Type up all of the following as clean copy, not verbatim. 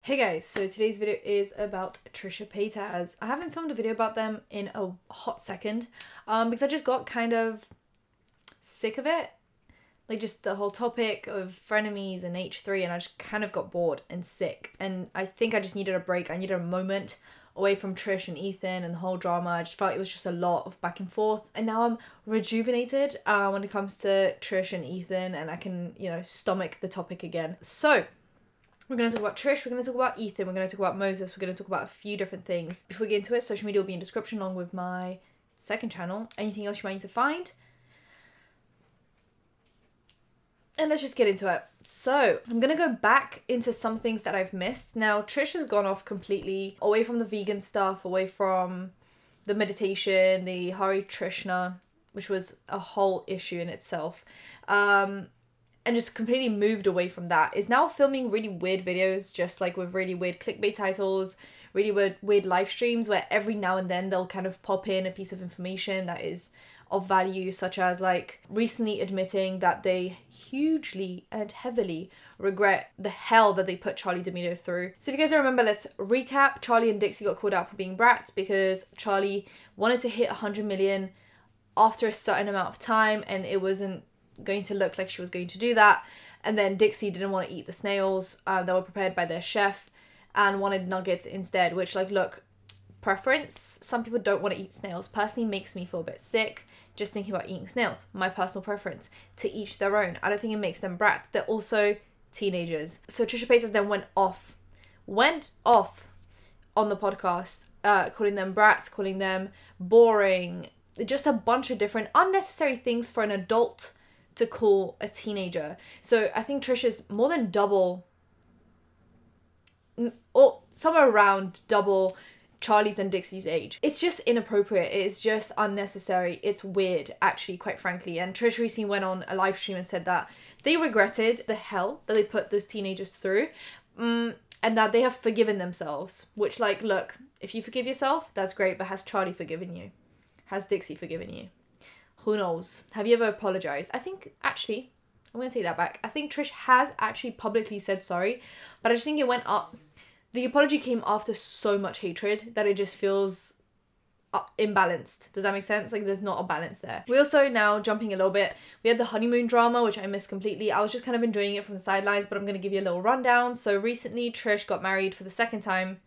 Hey guys, so today's video is about Trisha Paytas. I haven't filmed a video about them in a hot second because I just got kind of sick of it. Like just the whole topic of frenemies and H3, and I just kind of got bored and sick. And I think I just needed a break. I needed a moment away from Trish and Ethan and the whole drama. I just felt it was just a lot of back and forth. And now I'm rejuvenated when it comes to Trish and Ethan, and I can, stomach the topic again. So we're going to talk about Trish, we're going to talk about Ethan, we're going to talk about Moses, we're going to talk about a few different things. Before we get into it, social media will be in the description along with my second channel. Anything else you might need to find. And let's just get into it. So, I'm going to go back into some things that I've missed. Now, Trish has gone off completely away from the vegan stuff, away from the meditation, the Hare Krishna, which was a whole issue in itself. And just completely moved away from that. Is now filming really weird videos, just like with really weird clickbait titles, really weird live streams where every now and then they'll kind of pop in a piece of information that is of value, such as like recently admitting that they hugely and heavily regret the hell that they put Charli D'Amelio through. So if you guys don't remember, let's recap. Charli and Dixie got called out for being brats because Charli wanted to hit 100 million after a certain amount of time, and it wasn't going to look like she was going to do that. And then Dixie didn't want to eat the snails that were prepared by their chef and wanted nuggets instead, which, like, look, preference. Some people don't want to eat snails. Personally, makes me feel a bit sick just thinking about eating snails. My personal preference. To each their own. I don't think it makes them brats. They're also teenagers. So Trisha Paytas then went off on the podcast, calling them brats, calling them boring, just a bunch of different unnecessary things for an adult to call a teenager. So I think Trisha's more than double, or somewhere around double Charli's and Dixie's age. It's just inappropriate. It's just unnecessary. It's weird, actually, quite frankly. And Trish recently went on a live stream and said that they regretted the hell that they put those teenagers through, and that they have forgiven themselves. Which, like, look, if you forgive yourself, that's great, but has Charli forgiven you? Has Dixie forgiven you? Who knows? Have you ever apologized? I think, actually, I'm going to take that back. I think Trish has actually publicly said sorry, but I just think it went up. The apology came after so much hatred that it just feels imbalanced. Does that make sense? Like, there's not a balance there. We also, now jumping a little bit, we had the honeymoon drama, which I missed completely. I was just kind of enjoying it from the sidelines, but I'm going to give you a little rundown. So recently, Trish got married for the second time,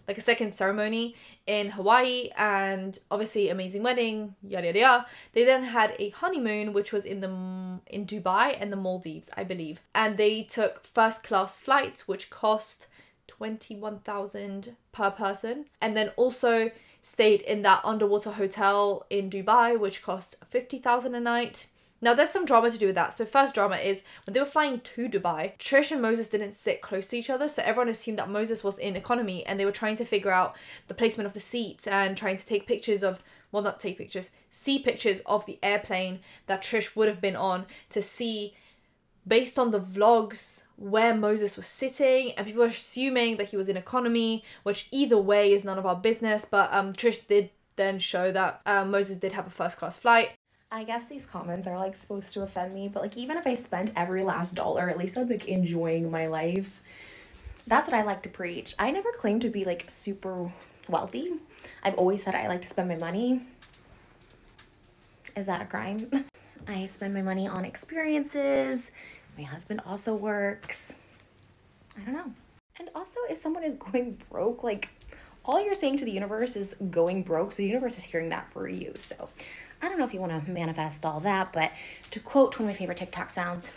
like a second ceremony in Hawaii, and obviously amazing wedding, yada yada yada. They then had a honeymoon, which was in Dubai and the Maldives, I believe. And they took first class flights, which cost 21,000 per person. And then also stayed in that underwater hotel in Dubai, which cost 50,000 a night. Now, there's some drama to do with that. So first drama is when they were flying to Dubai, Trish and Moses didn't sit close to each other. So everyone assumed that Moses was in economy, and they were trying to figure out the placement of the seats and trying to take pictures of, well, not take pictures, see pictures of the airplane that Trish would have been on to see, based on the vlogs, where Moses was sitting. And people are assuming that he was in economy, which either way is none of our business. But Trish did then show that Moses did have a first class flight. I guess these comments are like supposed to offend me, but like even if I spent every last dollar, at least I'm like enjoying my life. That's what I like to preach. I never claimed to be like super wealthy. I've always said I like to spend my money. Is that a crime? I spend my money on experiences. My husband also works. I don't know. And also, if someone is going broke, like, all you're saying to the universe is going broke, so the universe is hearing that for you. So I don't know if you want to manifest all that, but to quote one of my favorite TikTok sounds,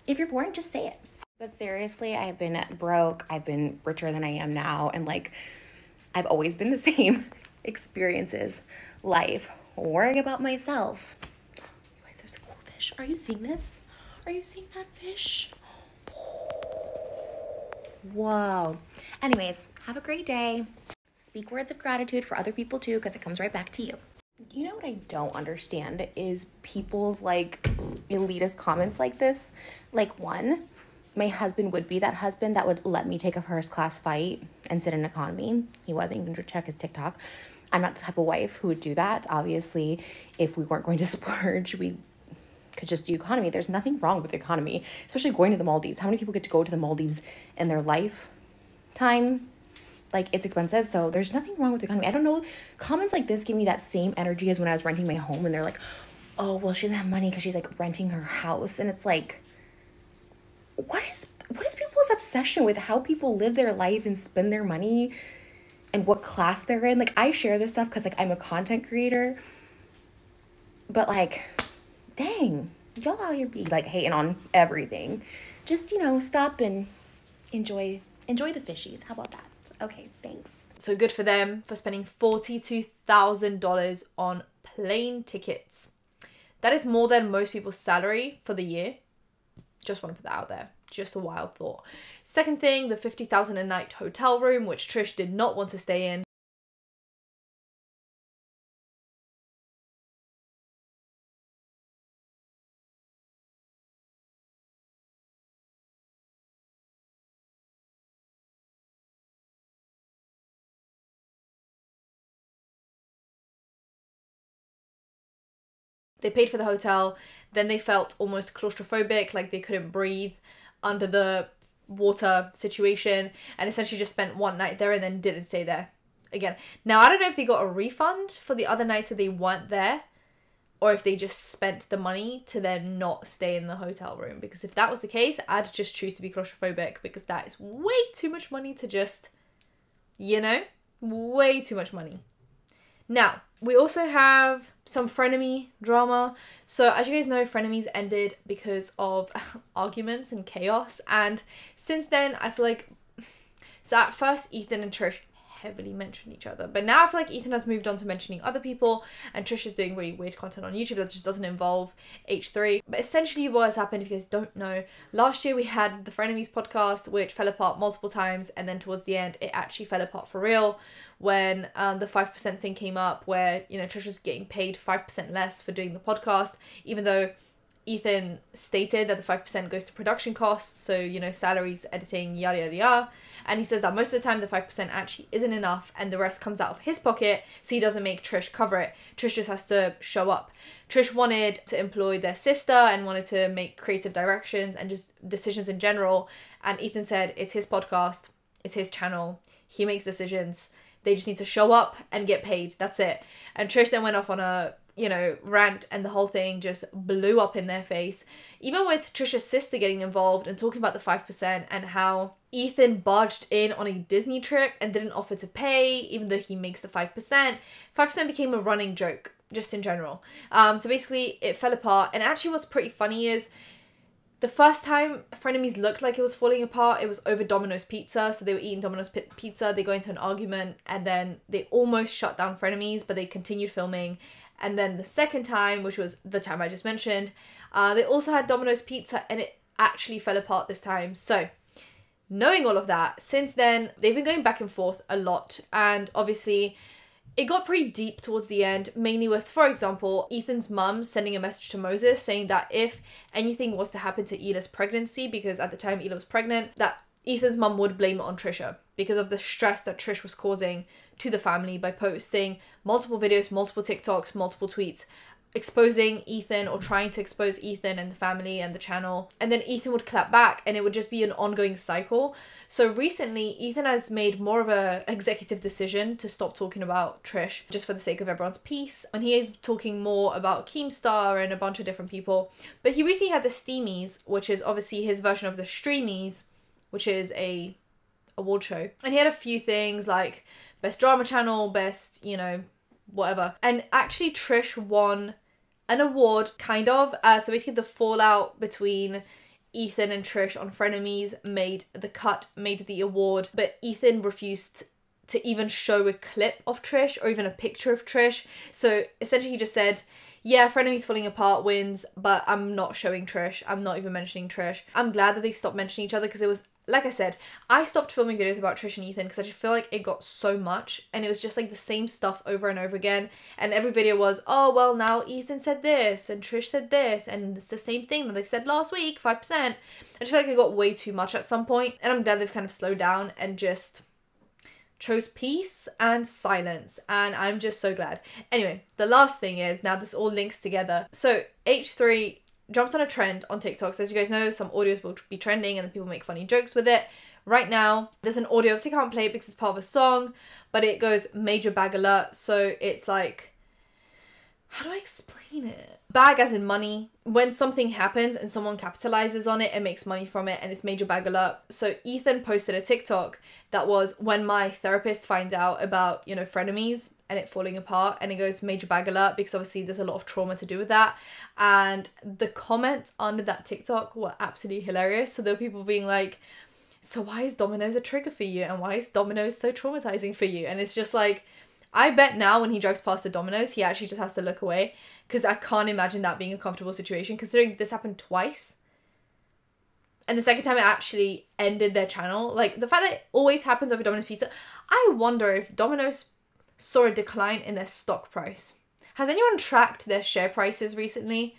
if you're boring, just say it. But seriously, I've been broke. I've been richer than I am now. And like, I've always been the same experiences, life, worrying about myself. You guys, there's a cool fish. Are you seeing this? Are you seeing that fish? Whoa. Anyways, have a great day. Speak words of gratitude for other people too, because it comes right back to you. You know what I don't understand is people's like elitist comments like this. Like, one, my husband would be that husband that would let me take a first class flight and sit in economy. He wasn't. You can check his TikTok. I'm not the type of wife who would do that. Obviously, if we weren't going to splurge, we could just do economy. There's nothing wrong with economy, especially going to the Maldives. How many people get to go to the Maldives in their life? time, like, it's expensive, so there's nothing wrong with the economy. I don't know, comments like this give me that same energy as when I was renting my home, and they're like, oh, well, she doesn't have money because she's, like, renting her house. And it's like, what is people's obsession with how people live their life and spend their money and what class they're in? Like, I share this stuff because, like, I'm a content creator, but, like, dang, y'all out here be, like, hating on everything. Just, you know, stop and enjoy the fishies. How about that? Okay, thanks. So good for them for spending $42,000 on plane tickets. That is more than most people's salary for the year. Just want to put that out there. Just a wild thought. Second thing, the $50,000 a night hotel room, which Trish did not want to stay in. They paid for the hotel, then they felt almost claustrophobic, like they couldn't breathe under the water situation, and essentially just spent one night there and then didn't stay there again. Now, I don't know if they got a refund for the other nights that they weren't there, or if they just spent the money to then not stay in the hotel room, because if that was the case, I'd just choose to be claustrophobic, because that is way too much money to just, you know, way too much money. Now, we also have some frenemy drama. So as you guys know, frenemies ended because of arguments and chaos. And since then, I feel like... So at first, Ethan and Trish heavily mentioned each other. But now I feel like Ethan has moved on to mentioning other people. And Trish is doing really weird content on YouTube that just doesn't involve H3. But essentially what has happened, if you guys don't know, last year we had the Frenemies podcast, which fell apart multiple times. And then towards the end, it actually fell apart for real. When the 5% thing came up, where, you know, Trish was getting paid 5% less for doing the podcast, even though Ethan stated that the 5% goes to production costs, so, you know, salaries, editing, yada yada yada. And he says that most of the time the 5% actually isn't enough and the rest comes out of his pocket, so he doesn't make Trish cover it. Trish just has to show up. Trish wanted to employ their sister and wanted to make creative directions and just decisions in general, and Ethan said it's his podcast, it's his channel, he makes decisions. They just need to show up and get paid. That's it. And Trish then went off on a, you know, rant, and the whole thing just blew up in their face. Even with Trisha's sister getting involved and talking about the 5% and how Ethan barged in on a Disney trip and didn't offer to pay, even though he makes the 5%. 5% became a running joke, just in general. So basically, it fell apart. And actually what's pretty funny is, the first time Frenemies looked like it was falling apart, it was over Domino's Pizza. So they were eating Domino's Pizza, they go into an argument, and then they almost shut down Frenemies, but they continued filming. And then the second time, which was the time I just mentioned, they also had Domino's Pizza, and it actually fell apart this time. So, knowing all of that, since then, they've been going back and forth a lot. And obviously, it got pretty deep towards the end, mainly with, for example, Ethan's mum sending a message to Moses saying that if anything was to happen to Hila's pregnancy, because at the time Hila was pregnant, that Ethan's mum would blame it on Trisha because of the stress that Trish was causing to the family by posting multiple videos, multiple TikToks, multiple tweets, exposing Ethan or trying to expose Ethan and the family and the channel. And then Ethan would clap back, and it would just be an ongoing cycle. So recently, Ethan has made more of a executive decision to stop talking about Trish, just for the sake of everyone's peace. And he is talking more about Keemstar and a bunch of different people. But he recently had the Steamies, which is obviously his version of the Streamies, which is a award show. And he had a few things like best drama channel, best, you know, whatever. And actually Trish won an award, kind of. So basically the fallout between Ethan and Trish on Frenemies made the cut, made the award, but Ethan refused to even show a clip of Trish or even a picture of Trish. So essentially he just said, yeah, Frenemies falling apart wins, but I'm not showing Trish. I'm not even mentioning Trish. I'm glad that they stopped mentioning each other, because it was, like I said, I stopped filming videos about Trish and Ethan because I just feel like it got so much, and it was just like the same stuff over and over again. And every video was, oh, well, now Ethan said this and Trish said this, and it's the same thing that they've said last week, 5%. I just feel like it got way too much at some point, and I'm glad they've kind of slowed down and just chose peace and silence, and I'm just so glad. Anyway, the last thing is, now this all links together. So H3 jumped on a trend on TikTok. So as you guys know, some audios will be trending and then people make funny jokes with it. right now there's an audio, so I can't play it because it's part of a song, but it goes major bag alert. So it's like, how do I explain it? Bag as in money. When something happens and someone capitalizes on it and makes money from it, and it's major bag alert. So Ethan posted a TikTok that was when my therapist finds out about, you know, frenemies and it falling apart, and it goes major bag alert because obviously there's a lot of trauma to do with that. And the comments under that TikTok were absolutely hilarious. So there were people being like, so why is Domino's a trigger for you? And why is Domino's so traumatizing for you? And it's just like, I bet now when he drives past the Domino's, he actually just has to look away, because I can't imagine that being a comfortable situation, considering this happened twice. And the second time it actually ended their channel. Like, the fact that it always happens over Domino's Pizza, I wonder if Domino's saw a decline in their stock price. Has anyone tracked their share prices recently?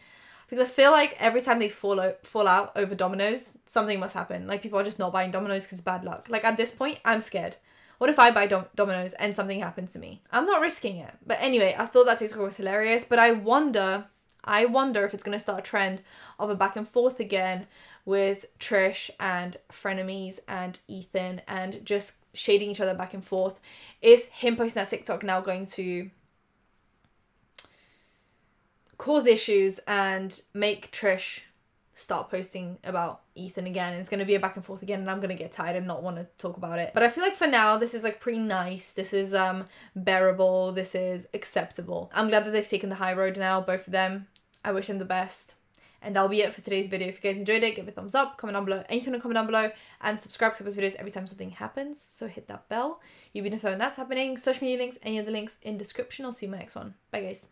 Because I feel like every time they fall out over Domino's, something must happen. Like, people are just not buying Domino's because it's bad luck. Like, at this point, I'm scared. What if I buy Domino's and something happens to me? I'm not risking it. But anyway, I thought that TikTok was hilarious. But I wonder if it's going to start a trend of a back and forth again with Trish and frenemies and Ethan and just shading each other back and forth. Is him posting that TikTok now going to cause issues and make Trish start posting about Ethan again? And it's going to be a back and forth again, and I'm going to get tired and not want to talk about it. But I feel like for now, this is like pretty nice. This is bearable. This is acceptable. I'm glad that they've taken the high road now, both of them. I wish them the best. And that'll be it for today's video. If you guys enjoyed it, give it a thumbs up, comment down below, anything to comment down below, and subscribe to those videos every time something happens. So hit that bell. You'll be notified when that's happening. Social media links, any other links in description. I'll see you in my next one. Bye guys.